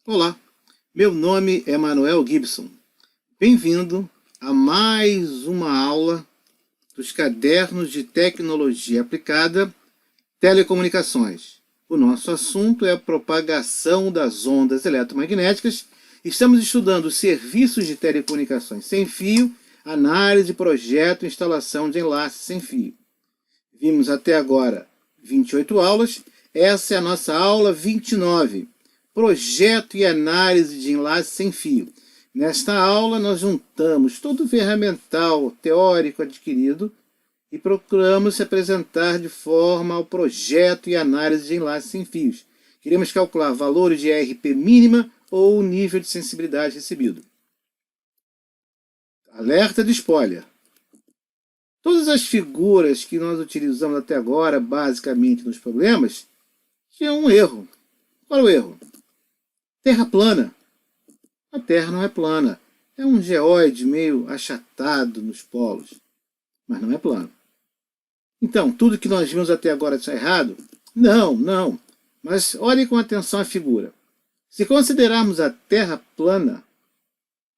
Olá, meu nome é Manuel Gibson. Bem-vindo a mais uma aula dos cadernos de tecnologia aplicada telecomunicações. O nosso assunto é a propagação das ondas eletromagnéticas. Estamos estudando serviços de telecomunicações sem fio, análise, projeto e instalação de enlaces sem fio. Vimos até agora 28 aulas. Essa é a nossa aula 29. Projeto e análise de enlace sem fio. Nesta aula, nós juntamos todo o ferramental teórico adquirido e procuramos se apresentar de forma ao projeto e análise de enlaces sem fios. Queremos calcular valores de RP mínima ou o nível de sensibilidade recebido. Alerta de spoiler. Todas as figuras que nós utilizamos até agora, basicamente nos problemas, tinham um erro. Qual é o erro? Terra plana. A Terra não é plana. É um geóide meio achatado nos polos. Mas não é plano. Então, tudo que nós vimos até agora está errado? Não. Mas olhem com atenção a figura. Se considerarmos a Terra plana,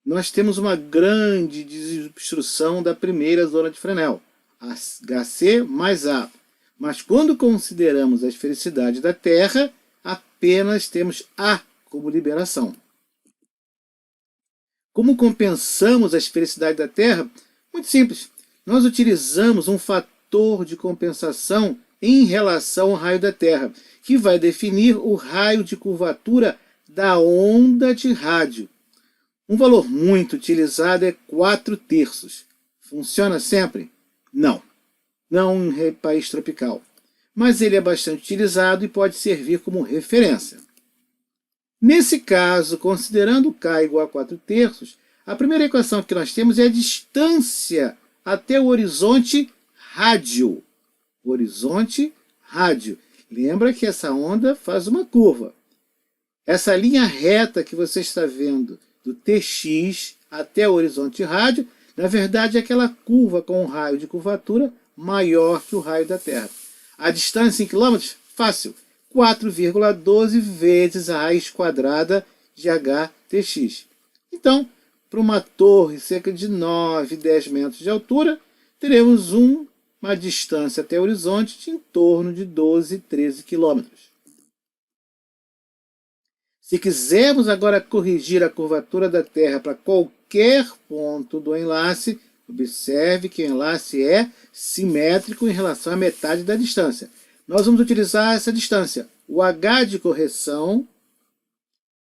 nós temos uma grande desobstrução da primeira zona de Fresnel, HC mais A. Mas quando consideramos a esfericidade da Terra, apenas temos A como liberação. Como compensamos a esfericidade da Terra? Muito simples. Nós utilizamos um fator de compensação em relação ao raio da Terra, que vai definir o raio de curvatura da onda de rádio. Um valor muito utilizado é 4/3. Funciona sempre? Não em país tropical. Mas ele é bastante utilizado e pode servir como referência. Nesse caso, considerando K igual a 4/3, a primeira equação que nós temos é a distância até o horizonte rádio. Horizonte rádio. Lembra que essa onda faz uma curva. Essa linha reta que você está vendo do TX até o horizonte rádio, na verdade é aquela curva com um raio de curvatura maior que o raio da Terra. A distância em quilômetros? Fácil. 4,12 vezes a raiz quadrada de HTX. Então, para uma torre cerca de 9, 10 metros de altura, teremos uma distância até o horizonte de em torno de 12, 13 quilômetros. Se quisermos agora corrigir a curvatura da Terra para qualquer ponto do enlace, observe que o enlace é simétrico em relação à metade da distância. Nós vamos utilizar essa distância. O H de correção,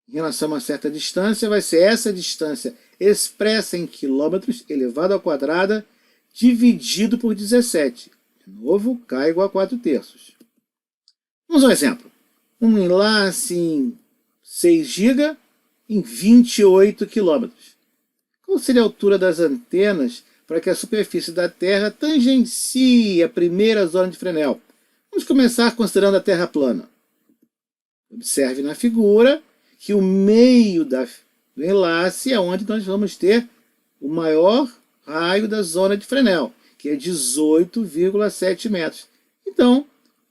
em relação a uma certa distância, vai ser essa distância expressa em quilômetros elevado ao quadrado, dividido por 17. De novo, K igual a 4/3. Vamos a um exemplo. Um enlace em 6 GB em 28 km. Qual seria a altura das antenas para que a superfície da Terra tangencie a primeira zona de Fresnel? Vamos começar considerando a Terra plana. Observe na figura que o meio do enlace é onde nós vamos ter o maior raio da zona de Fresnel, que é 18,7 metros. Então,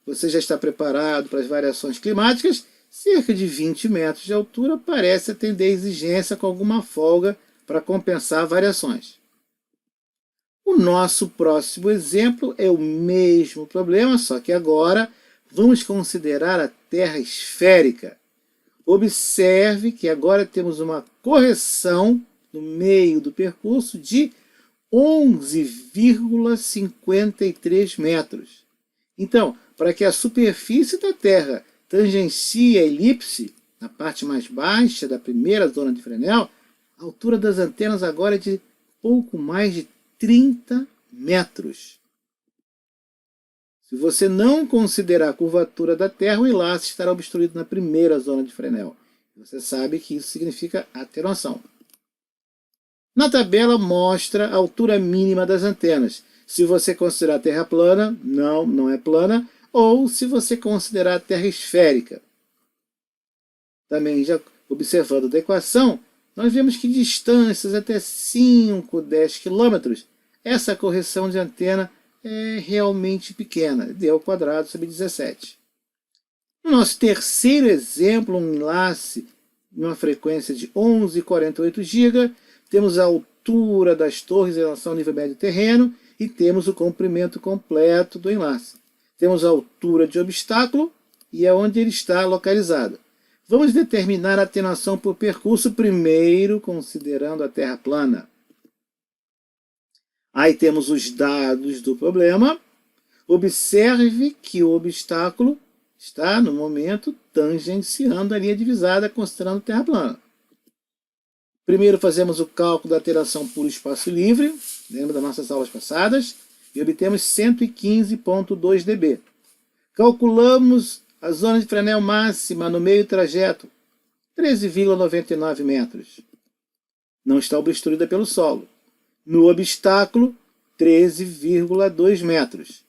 você já está preparado para as variações climáticas? Cerca de 20 metros de altura parece atender a exigência com alguma folga para compensar variações. O nosso próximo exemplo é o mesmo problema, só que agora vamos considerar a Terra esférica. Observe que agora temos uma correção no meio do percurso de 11,53 metros. Então, para que a superfície da Terra tangencie a elipse, na parte mais baixa da primeira zona de Fresnel, a altura das antenas agora é de pouco mais de 30 metros. Se você não considerar a curvatura da Terra, o enlace estará obstruído na primeira zona de Fresnel. Você sabe que isso significa atenuação. Na tabela mostra a altura mínima das antenas. Se você considerar a Terra plana, não é plana, ou se você considerar a Terra esférica. Também, já observando da equação, nós vemos que distâncias até 5, 10 km, essa correção de antena é realmente pequena, d ao quadrado sobre 17. No nosso terceiro exemplo, um enlace em uma frequência de 11,48 GB, temos a altura das torres em relação ao nível médio do terreno e temos o comprimento completo do enlace. Temos a altura de obstáculo e é onde ele está localizado. Vamos determinar a atenuação por percurso primeiro, considerando a terra plana. Aí temos os dados do problema. Observe que o obstáculo está, no momento, tangenciando a linha divisada, considerando terra plana. Primeiro fazemos o cálculo da alteração por espaço livre, lembra das nossas aulas passadas, e obtemos 115,2 dB. Calculamos a zona de Fresnel máxima no meio trajeto, 13,99 metros. Não está obstruída pelo solo. No obstáculo, 13,2 metros.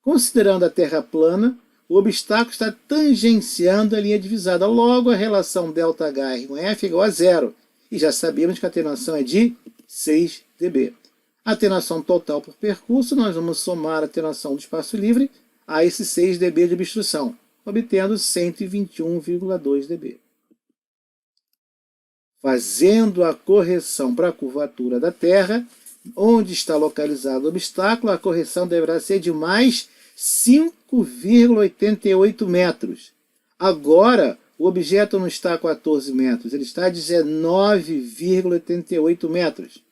Considerando a terra plana, o obstáculo está tangenciando a linha divisada. Logo, a relação ΔH/R1F é igual a zero. E já sabemos que a atenuação é de 6 dB. A atenuação total por percurso, nós vamos somar a atenuação do espaço livre a esses 6 dB de obstrução, obtendo 121,2 dB. Fazendo a correção para a curvatura da Terra, onde está localizado o obstáculo, a correção deverá ser de mais 5,88 metros. Agora, o objeto não está a 14 metros, ele está a 19,88 metros.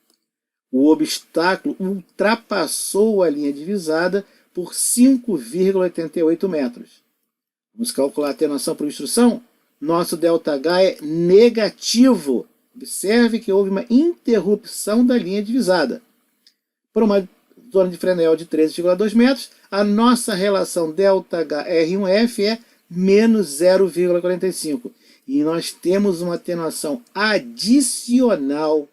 O obstáculo ultrapassou a linha divisada por 5,88 metros. Vamos calcular a atenuação por obstrução? Nosso ΔH é negativo. Observe que houve uma interrupção da linha divisada. Para uma zona de Fresnel de 13,2 metros, a nossa relação ΔH/R1F é menos 0,45. E nós temos uma atenuação adicional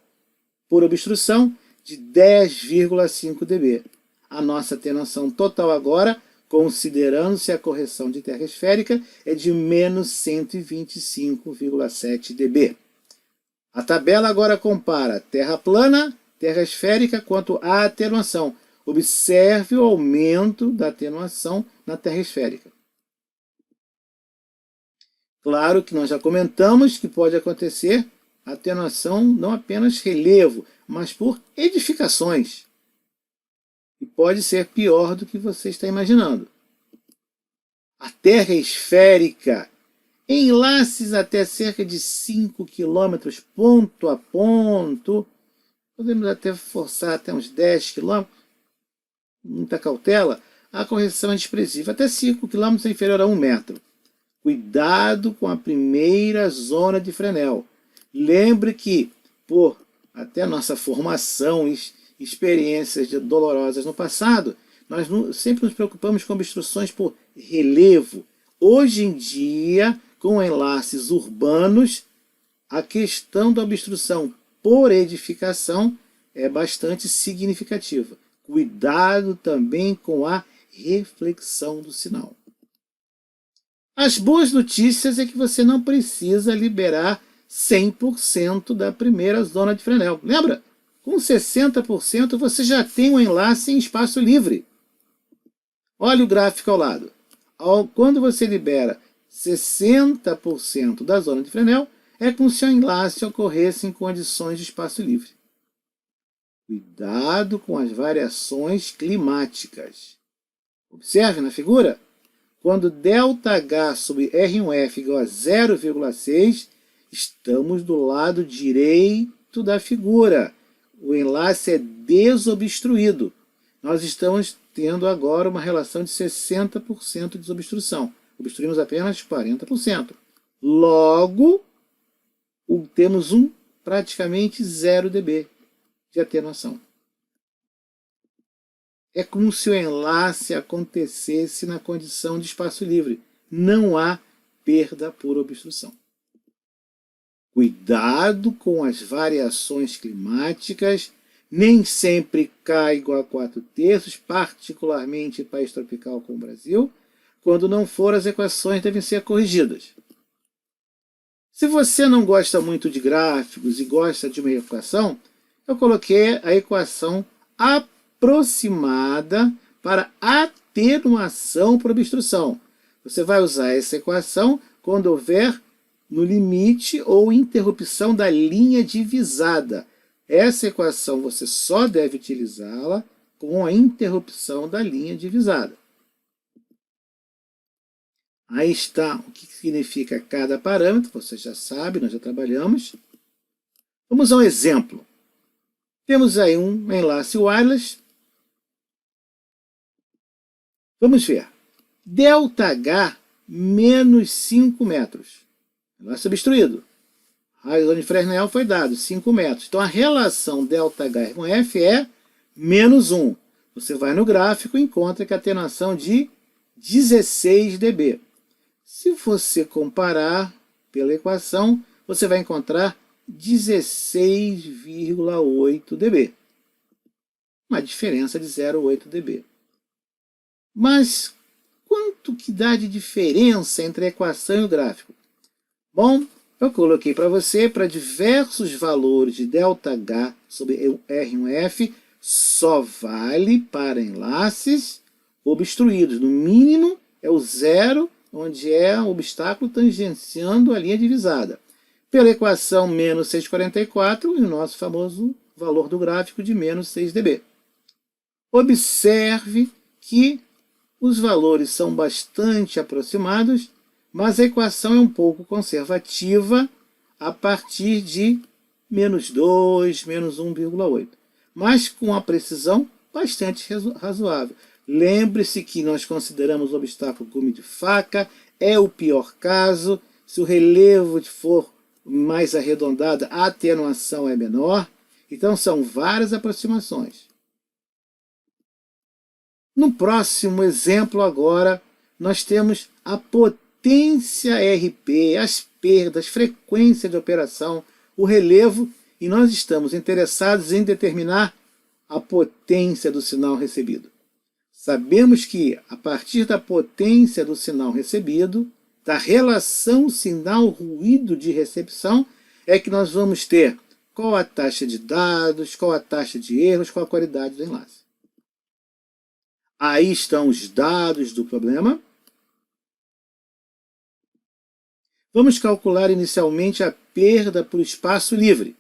por obstrução de 10,5 dB. A nossa atenuação total agora, considerando-se a correção de terra esférica, é de menos 125,7 dB. A tabela agora compara terra plana, terra esférica, quanto à atenuação. Observe o aumento da atenuação na terra esférica. Claro que nós já comentamos que pode acontecer atenuação não apenas relevo, mas por edificações. E pode ser pior do que você está imaginando. A terra esférica, enlaces até cerca de 5 km ponto a ponto, podemos até forçar até uns 10 km, muita cautela, a correção é desprezível. Até 5 km é inferior a 1 metro. Cuidado com a primeira zona de Fresnel. Lembre que, por até nossa formação e experiências dolorosas no passado, nós sempre nos preocupamos com obstruções por relevo. Hoje em dia, com enlaces urbanos, a questão da obstrução por edificação é bastante significativa. Cuidado também com a reflexão do sinal. As boas notícias é que você não precisa liberar 100% da primeira zona de Fresnel. Lembra? Com 60% você já tem um enlace em espaço livre. Olha o gráfico ao lado. Quando você libera 60% da zona de Fresnel, é como se o enlace ocorresse em condições de espaço livre. Cuidado com as variações climáticas. Observe na figura. Quando ΔH sobre R1F igual a 0,6, estamos do lado direito da figura. O enlace é desobstruído. Nós estamos tendo agora uma relação de 60% de desobstrução. Obstruímos apenas 40%. Logo, temos praticamente 0 dB de atenuação. É como se o enlace acontecesse na condição de espaço livre. Não há perda por obstrução. Cuidado com as variações climáticas. Nem sempre cai igual a 4/3, particularmente em país tropical como o Brasil. Quando não for, as equações devem ser corrigidas. Se você não gosta muito de gráficos e gosta de uma equação, eu coloquei a equação aproximada para atenuação por obstrução. Você vai usar essa equação quando houver no limite ou interrupção da linha divisada. Essa equação você só deve utilizá-la com a interrupção da linha divisada. Aí está o que significa cada parâmetro, você já sabe, nós já trabalhamos. Vamos a um exemplo. Temos aí um enlace wireless. Vamos ver. ΔH menos 5 metros. Enlace obstruído. Raio de Fresnel foi dado, 5 metros. Então a relação ΔH com F é menos 1. Você vai no gráfico e encontra que a atenuação de 16 dB. Se você comparar pela equação, você vai encontrar 16,8 dB. Uma diferença de 0,8 dB. Mas quanto que dá de diferença entre a equação e o gráfico? Bom, eu coloquei para você, para diversos valores de ΔH sobre R1F, só vale para enlaces obstruídos. No mínimo é o zero, onde é o obstáculo tangenciando a linha divisada. Pela equação menos 644 e o nosso famoso valor do gráfico de menos 6 dB. Observe que os valores são bastante aproximados, mas a equação é um pouco conservativa a partir de menos 2, menos 1,8. Mas com a precisão bastante razoável. Lembre-se que nós consideramos o obstáculo gume de faca, é o pior caso. Se o relevo for mais arredondado, a atenuação é menor. Então são várias aproximações. No próximo exemplo agora, nós temos a potência RP, as perdas, frequência de operação, o relevo, e nós estamos interessados em determinar a potência do sinal recebido. Sabemos que, a partir da potência do sinal recebido, da relação sinal-ruído de recepção, é que nós vamos ter qual a taxa de dados, qual a taxa de erros, qual a qualidade do enlace. Aí estão os dados do problema. Vamos calcular inicialmente a perda por espaço livre.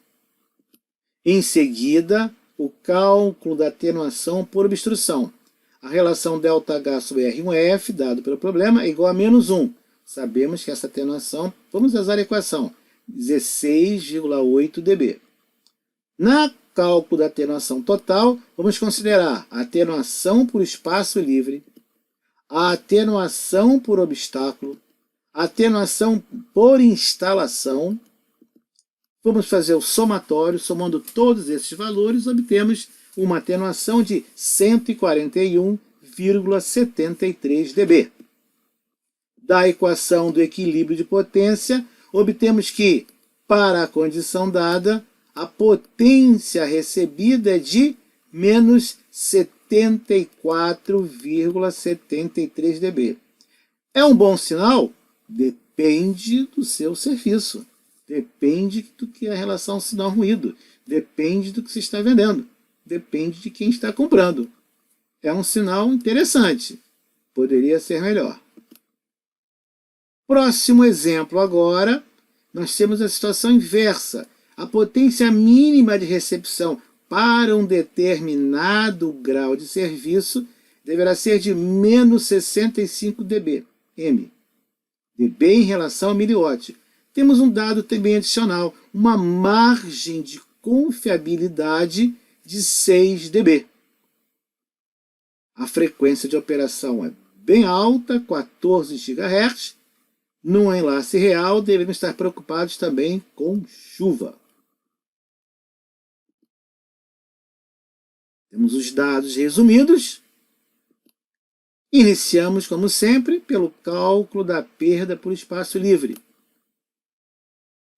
Em seguida, o cálculo da atenuação por obstrução. A relação ΔH sobre R1F, dado pelo problema, é igual a menos 1. Sabemos que essa atenuação, vamos usar a equação, 16,8 dB. Na cálculo da atenuação total, vamos considerar a atenuação por espaço livre, a atenuação por obstáculo, a atenuação por instalação. Vamos fazer o somatório, somando todos esses valores, obtemos uma atenuação de 141,73 dB. Da equação do equilíbrio de potência, obtemos que, para a condição dada, a potência recebida é de menos 74,73 dB. É um bom sinal? Depende do seu serviço. Depende do que é a relação sinal-ruído. Depende do que você está vendendo. Depende de quem está comprando. É um sinal interessante. Poderia ser melhor. Próximo exemplo agora, nós temos a situação inversa. A potência mínima de recepção para um determinado grau de serviço deverá ser de menos 65 dB, M. dB em relação ao miliwatt. Temos um dado também adicional, uma margem de confiabilidade de 6 dB. A frequência de operação é bem alta, 14 GHz. Num enlace real, devemos estar preocupados também com chuva. Temos os dados resumidos. Iniciamos, como sempre, pelo cálculo da perda por espaço livre.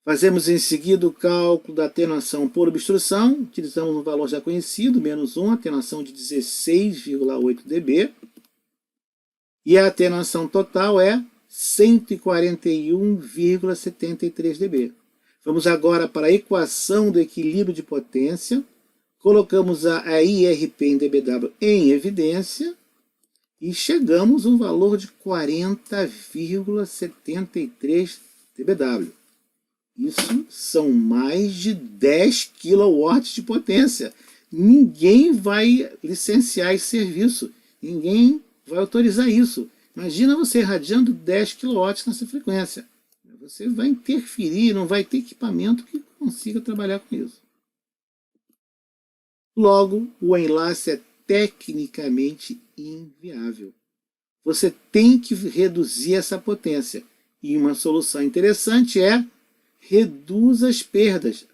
Fazemos em seguida o cálculo da atenuação por obstrução. Utilizamos um valor já conhecido, menos 1, atenuação de 16,8 dB. E a atenuação total é 141,73 dB. Vamos agora para a equação do equilíbrio de potência. Colocamos a IRP em dBW em evidência e chegamos a um valor de 40,73 dBW. Isso são mais de 10 kW de potência. Ninguém vai licenciar esse serviço. Ninguém vai autorizar isso. Imagina você irradiando 10 kW nessa frequência. Você vai interferir, não vai ter equipamento que consiga trabalhar com isso. Logo, o enlace é tecnicamente inviável. Você tem que reduzir essa potência. E uma solução interessante é reduz as perdas.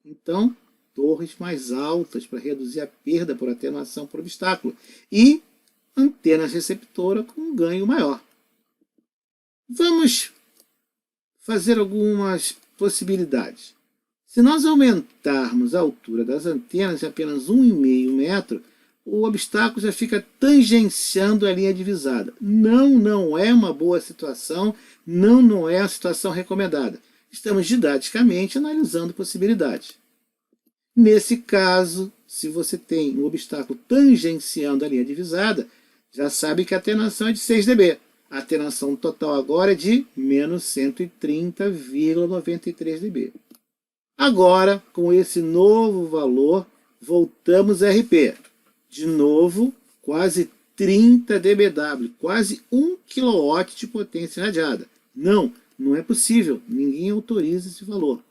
Então, torres mais altas para reduzir a perda por atenuação por obstáculo. E antenas receptoras com um ganho maior. Vamos fazer algumas possibilidades. Se nós aumentarmos a altura das antenas em apenas 1,5 metro, o obstáculo já fica tangenciando a linha divisada. Não é uma boa situação, não é a situação recomendada. Estamos didaticamente analisando possibilidades. Nesse caso, se você tem um obstáculo tangenciando a linha divisada, já sabe que a atenuação é de 6 dB. A atenuação total agora é de menos 130,93 dB. Agora, com esse novo valor, voltamos a RP. De novo, quase 30 dBW, quase 1 kW de potência irradiada. Não é possível, ninguém autoriza esse valor.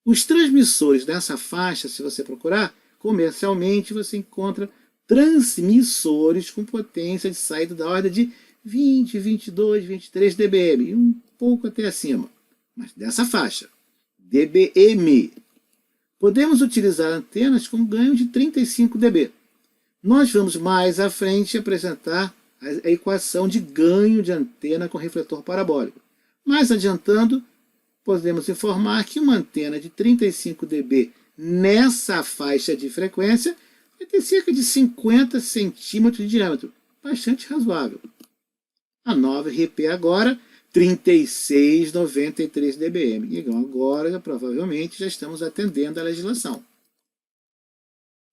Os transmissores dessa faixa, se você procurar, comercialmente você encontra transmissores com potência de saída da ordem de 20, 22, 23 dBm, e um pouco até acima, mas dessa faixa, dBm. Podemos utilizar antenas com ganho de 35 dB. Nós vamos mais à frente apresentar a equação de ganho de antena com refletor parabólico. Mais adiantando, podemos informar que uma antena de 35 dB nessa faixa de frequência vai ter cerca de 50 centímetros de diâmetro, bastante razoável. A nova RP agora, 36,93 dBm. Então agora, provavelmente, já estamos atendendo à legislação.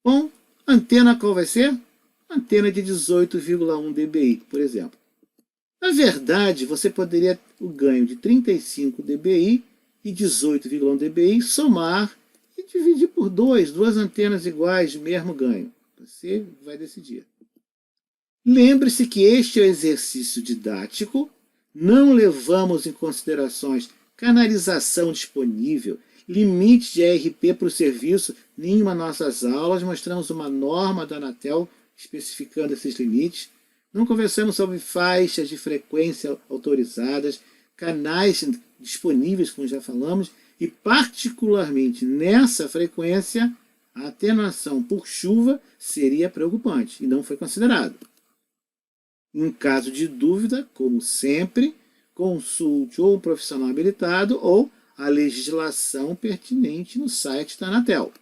Bom, antena qual vai ser? Antena de 18,1 dBi, por exemplo. Na verdade, você poderia o ganho de 35 dBi e 18,1 dBi somar e dividir por duas antenas iguais de mesmo ganho. Você vai decidir. Lembre-se que este é um exercício didático, não levamos em considerações canalização disponível, limite de ARP para o serviço, nenhuma nossas aulas, mostramos uma norma da Anatel especificando esses limites. Não conversamos sobre faixas de frequência autorizadas, canais disponíveis, como já falamos, e particularmente nessa frequência, a atenuação por chuva seria preocupante e não foi considerado. Em caso de dúvida, como sempre, consulte ou um profissional habilitado ou a legislação pertinente no site da Anatel.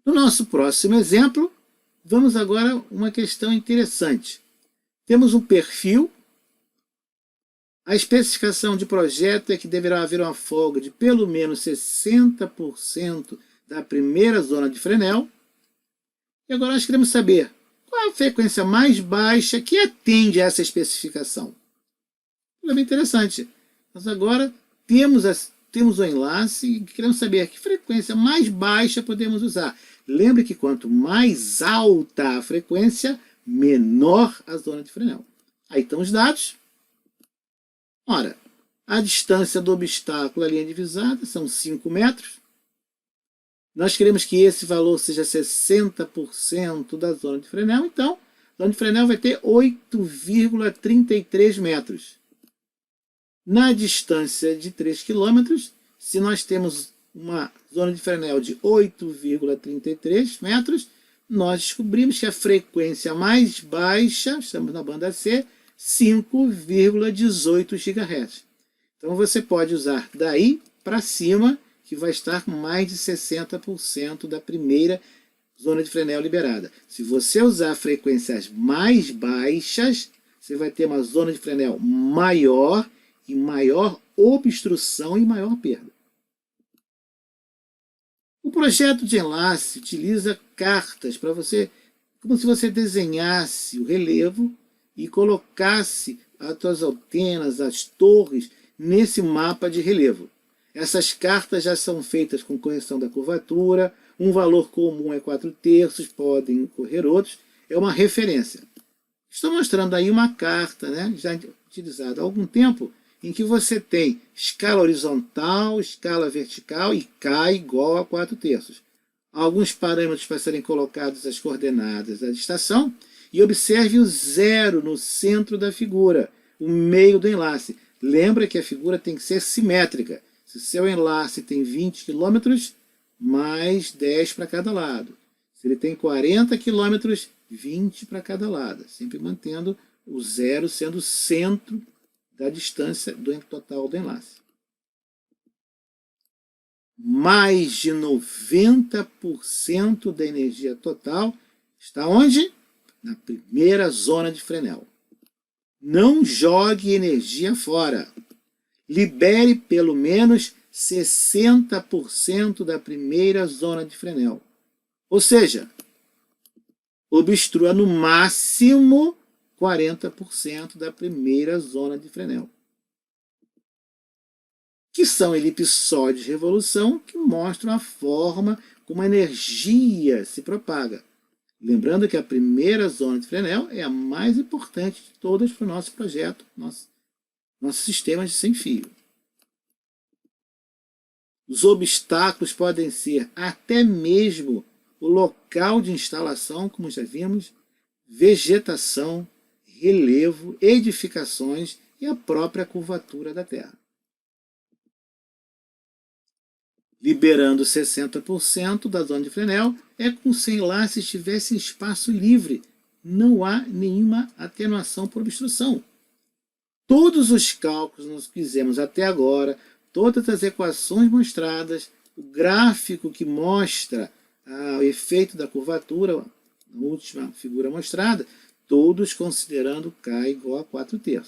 No nosso próximo exemplo, vamos agora a uma questão interessante. Temos um perfil. A especificação de projeto é que deverá haver uma folga de pelo menos 60% da primeira zona de Fresnel. E agora nós queremos saber qual a frequência mais baixa que atende a essa especificação. É bem interessante. Nós agora temos o enlace e queremos saber que frequência mais baixa podemos usar. Lembre que quanto mais alta a frequência, menor a zona de Fresnel. Aí estão os dados. Ora, a distância do obstáculo à linha divisada são 5 metros. Nós queremos que esse valor seja 60% da zona de Fresnel, então a zona de Fresnel vai ter 8,33 metros. Na distância de 3 km, se nós temos uma zona de Fresnel de 8,33 metros, nós descobrimos que a frequência mais baixa, estamos na banda C, 5,18 GHz. Então você pode usar daí para cima, que vai estar com mais de 60% da primeira zona de Fresnel liberada. Se você usar frequências mais baixas, você vai ter uma zona de Fresnel maior e maior obstrução e maior perda. O projeto de enlace utiliza cartas para você, como se você desenhasse o relevo e colocasse as suas antenas, as torres, nesse mapa de relevo. Essas cartas já são feitas com correção da curvatura, um valor comum é 4/3, podem ocorrer outros, é uma referência. Estou mostrando aí uma carta, né, já utilizada há algum tempo, em que você tem escala horizontal, escala vertical e K igual a 4/3. Alguns parâmetros para serem colocados as coordenadas da estação, e observe o 0 no centro da figura, o meio do enlace. Lembra que a figura tem que ser simétrica. Se o seu enlace tem 20 km, mais 10 para cada lado. Se ele tem 40 km, 20 para cada lado. Sempre mantendo o 0 sendo o centro da distância do total do enlace. Mais de 90% da energia total está onde? Na primeira zona de Fresnel. Não jogue energia fora. Libere pelo menos 60% da primeira zona de Fresnel. Ou seja, obstrua no máximo 40% da primeira zona de Fresnel, que são elipsóides de revolução que mostram a forma como a energia se propaga. Lembrando que a primeira zona de Fresnel é a mais importante de todas para o nosso projeto, nosso sistema de sem fio. Os obstáculos podem ser até mesmo o local de instalação, como já vimos, vegetação, relevo, edificações e a própria curvatura da Terra. Liberando 60% da zona de Fresnel é como se o enlace estivesse em espaço livre. Não há nenhuma atenuação por obstrução. Todos os cálculos que nós fizemos até agora, todas as equações mostradas, o gráfico que mostra o efeito da curvatura, na última figura mostrada, todos considerando K igual a 4/3.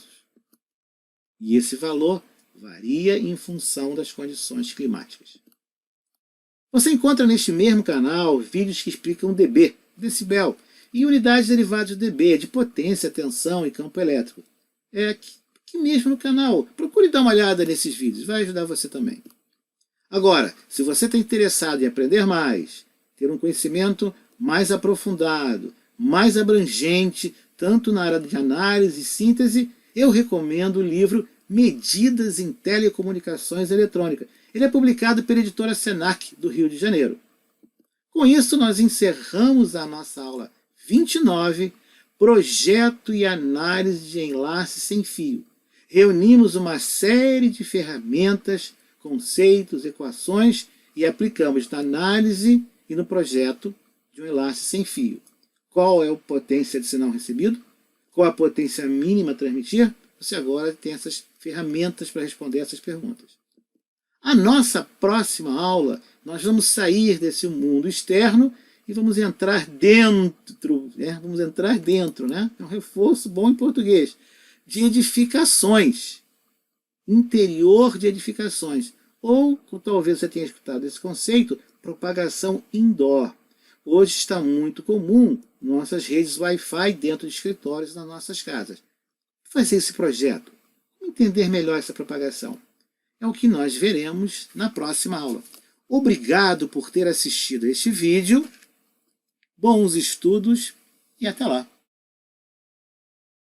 E esse valor varia em função das condições climáticas. Você encontra neste mesmo canal vídeos que explicam dB, decibel, e unidades derivadas de dB, de potência, tensão e campo elétrico. É aqui mesmo no canal. Procure dar uma olhada nesses vídeos, vai ajudar você também. Agora, se você está interessado em aprender mais, ter um conhecimento mais aprofundado, mais abrangente, tanto na área de análise e síntese, eu recomendo o livro Medidas em Telecomunicações Eletrônicas. Ele é publicado pela editora Senac, do Rio de Janeiro. Com isso, nós encerramos a nossa aula 29, Projeto e Análise de Enlace Sem Fio. Reunimos uma série de ferramentas, conceitos, equações e aplicamos na análise e no projeto de um enlace sem fio. Qual é a potência de sinal recebido? Qual a potência mínima a transmitir? Você agora tem essas ferramentas para responder essas perguntas. A nossa próxima aula, nós vamos sair desse mundo externo e vamos entrar dentro, né? É um reforço bom em português, de edificações, interior de edificações. Ou, talvez você tenha escutado esse conceito, propagação indoor. Hoje está muito comum nossas redes Wi-Fi dentro de escritórios nas nossas casas. Fazer esse projeto, entender melhor essa propagação, é o que nós veremos na próxima aula. Obrigado por ter assistido a este vídeo, bons estudos e até lá!